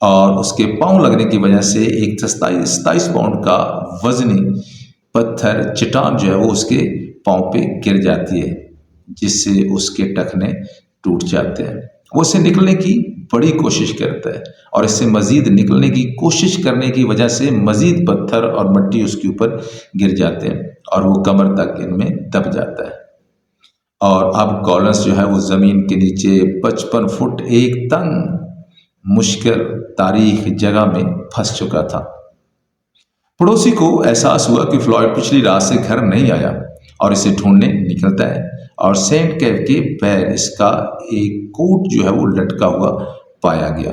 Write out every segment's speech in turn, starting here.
اور اس کے پاؤں لگنے کی وجہ سے ایک 27 پاؤنڈ کا وزنی پتھر چٹان جو ہے وہ اس کے پاؤں پہ گر جاتی ہے، جس سے اس کے ٹخنے ٹوٹ جاتے ہیں۔ وہ اسے نکلنے کی بڑی کوشش کرتا ہے اور اس سے مزید نکلنے کی کوشش کرنے کی وجہ سے مزید پتھر اور مٹی اس کے اوپر گر جاتے ہیں اور وہ کمر تک ان میں دب جاتا ہے۔ اور اب کولنس جو ہے وہ زمین کے نیچے 55 فٹ ایک تنگ مشکل تاریخ جگہ میں پھنس چکا تھا۔ پڑوسی کو احساس ہوا کہ فلوئڈ پچھلی رات سے گھر نہیں آیا اور اسے ڈھونڈنے نکلتا ہے، اور سینٹ کیو کے پیر اس کا ایک کوٹ جو ہے وہ لٹکا ہوا پایا گیا،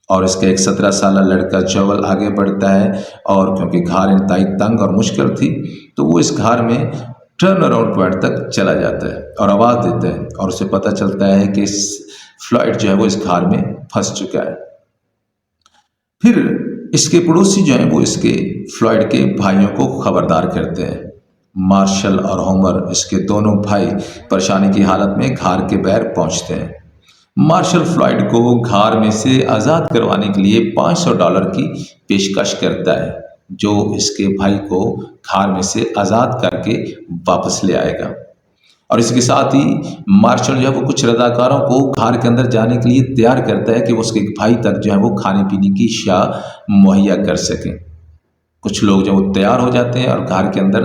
اور اس کا ایک 17 سالہ لڑکا جول آگے بڑھتا ہے، اور کیونکہ گھار انتہائی تنگ اور مشکل تھی تو وہ اس گھار میں ٹرن اراؤنڈ پوائنٹ تک چلا جاتا ہے اور آواز دیتا ہے، اور اسے پتہ چلتا ہے کہ فلوئڈ جو ہے وہ اس گھار میں پھنس چکا ہے۔ پھر اس کے پڑوسی جو ہیں وہ اس کے فلوئڈ کے بھائیوں کو خبردار کرتے ہیں۔ مارشل اور ہومر اس کے دونوں بھائی پریشانی کی حالت میں گھار کے بیر پہنچتے ہیں۔ مارشل فلوئڈ کو گھار میں سے آزاد کروانے کے لیے $500 کی پیشکش کرتا ہے، جو اس کے بھائی کو گھار میں سے آزاد کر کے واپس لے آئے گا، اور اس کے ساتھ ہی مارشل جو ہے وہ کچھ رضاکاروں کو گھار کے اندر جانے کے لیے تیار کرتا ہے کہ وہ اس کے بھائی تک جو ہے وہ کھانے پینے کی اشیاء مہیا کر سکیں۔ کچھ لوگ جو وہ تیار ہو جاتے ہیں اور گھر کے اندر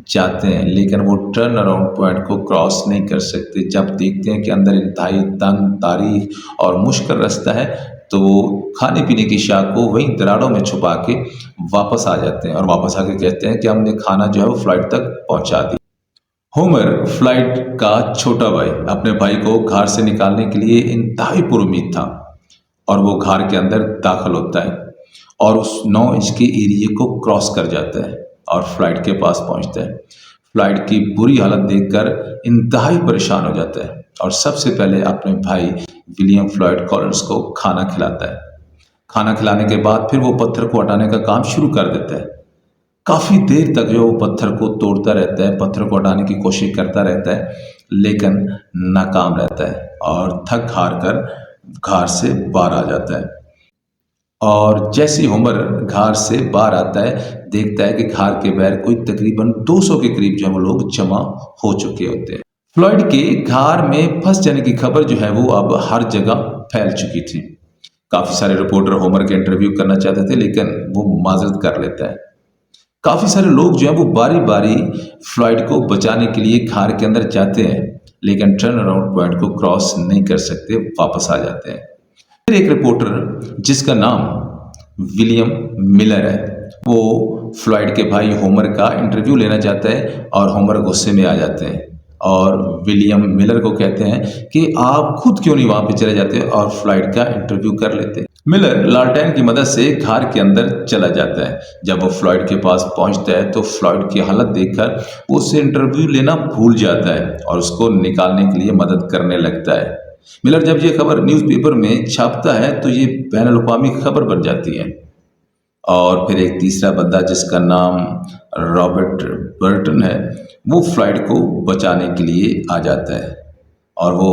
جاتے ہیں، لیکن وہ ٹرن اراؤنڈ پوائنٹ کو کراس نہیں کر سکتے۔ جب دیکھتے ہیں کہ اندر انتہائی تنگ تاریخ اور مشکل راستہ ہے تو وہ کھانے پینے کی اشیاء کو وہیں دراڑوں میں چھپا کے واپس آ جاتے ہیں، اور واپس آ کے کہتے ہیں کہ ہم نے کھانا جو ہے وہ فلائٹ تک پہنچا دیا۔ ہومر فلائٹ کا چھوٹا بھائی اپنے بھائی کو گھار سے نکالنے کے لیے انتہائی پر امید تھا، اور وہ گھار کے اندر داخل ہوتا ہے اور اس 9 انچ کے ایریے کو کراس کر جاتا ہے اور فلائٹ کے پاس پہنچتا ہے۔ فلائٹ کی بری حالت دیکھ کر انتہائی پریشان ہو جاتا ہے اور سب سے پہلے اپنے بھائی ولیم فلوئڈ کولنس کو کھانا کھلاتا ہے۔ کھانا کھلانے کے بعد پھر وہ پتھر کو ہٹانے کا کام شروع کر دیتا ہے۔ کافی دیر تک جو وہ پتھر کو توڑتا رہتا ہے، پتھر کو ہٹانے کی کوشش کرتا رہتا ہے، لیکن ناکام رہتا ہے اور تھک ہار کر گھار سے باہر آ جاتا ہے۔ اور جیسی ہومر گھار سے باہر آتا ہے دیکھتا ہے کہ گھار کے بیر کوئی تقریباً 200 کے قریب جو ہے وہ لوگ جمع ہو چکے ہوتے ہیں۔ فلوئڈ کے گھار میں پھنس جانے کی خبر جو ہے وہ اب ہر جگہ پھیل چکی تھی۔ کافی سارے رپورٹر ہومر کے انٹرویو کرنا چاہتے تھے، لیکن وہ معذرت کر لیتا ہے۔ کافی سارے لوگ جو ہیں وہ باری باری فلوئڈ کو بچانے کے لیے گھار کے اندر جاتے ہیں، لیکن ٹرن اراؤنڈ پوائنٹ کو کراس نہیں کر سکتے، واپس آ جاتے ہیں۔ پھر ایک رپورٹر جس کا نام ولیم ملر ہے، وہ فلوئڈ کے بھائی ہومر کا انٹرویو لینا چاہتا ہے، اور ہومر غصے میں آ جاتے ہیں اور ولیم ملر کو کہتے ہیں کہ آپ خود کیوں نہیں وہاں پہ چلے جاتے اور فلوئڈ کا انٹرویو کر لیتے۔ ملر لالٹین کی مدد سے گھار کے اندر چلا جاتا ہے۔ جب وہ فلوئڈ کے پاس پہنچتا ہے تو فلوئڈ کی حالت دیکھ کر وہ اسے انٹرویو لینا بھول جاتا ہے اور اس کو نکالنے کے لیے مدد کرنے لگتا ہے۔ ملر جب یہ خبر نیوز پیپر میں چھاپتا ہے تو یہ بین الاقوامی خبر بن جاتی ہے، اور پھر ایک تیسرا بندہ جس کا نام رابرٹ برٹن ہے، وہ فلوئڈ کو بچانے کے لیے آ جاتا ہے، اور وہ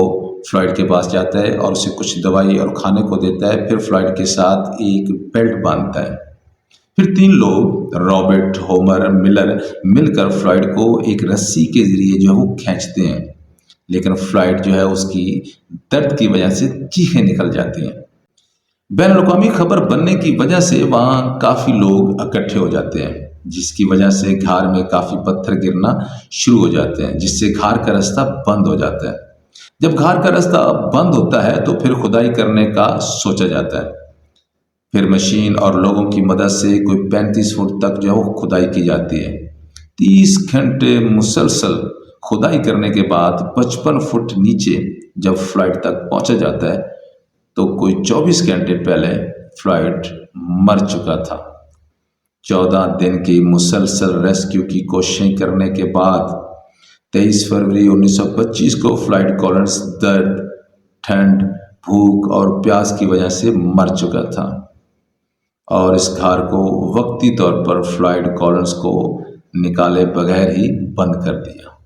فلوئڈ کے پاس جاتا ہے اور اسے کچھ دوائی اور کھانے کو دیتا ہے، پھر فلوئڈ کے ساتھ ایک بیلٹ باندھتا ہے۔ پھر 3 لوگ رابرٹ، ہومر، ملر مل کر فلوئڈ کو ایک رسی کے ذریعے جو ہے وہ کھینچتے ہیں، لیکن فلوئڈ جو ہے اس کی درد کی وجہ سے چیخیں نکل جاتی ہیں۔ بین الاقوامی خبر بننے کی وجہ سے وہاں کافی لوگ اکٹھے ہو جاتے ہیں، جس کی وجہ سے گھار میں کافی پتھر گرنا شروع ہو جاتے ہیں، جس سے گھار کا راستہ بند ہو جاتا ہے۔ جب گھار کا راستہ بند ہوتا ہے تو پھر کھدائی کرنے کا سوچا جاتا ہے۔ پھر مشین اور لوگوں کی مدد سے کوئی 35 فٹ تک جو ہے وہ کھدائی کی جاتی ہے۔ 30 گھنٹے مسلسل کھدائی کرنے کے بعد 55 فٹ نیچے جب فلوئڈ تک پہنچا جاتا ہے تو کوئی 24 گھنٹے پہلے فلوئڈ مر چکا تھا۔ 14 دن کی مسلسل ریسکیو کی کوششیں کرنے کے بعد 23 فروری 1925 کو فلوئڈ کولنس درد، ٹھنڈ، بھوک اور پیاس کی وجہ سے مر چکا تھا، اور اس گھار کو وقتی طور پر فلوئڈ کولنس کو نکالے بغیر ہی بند کر دیا۔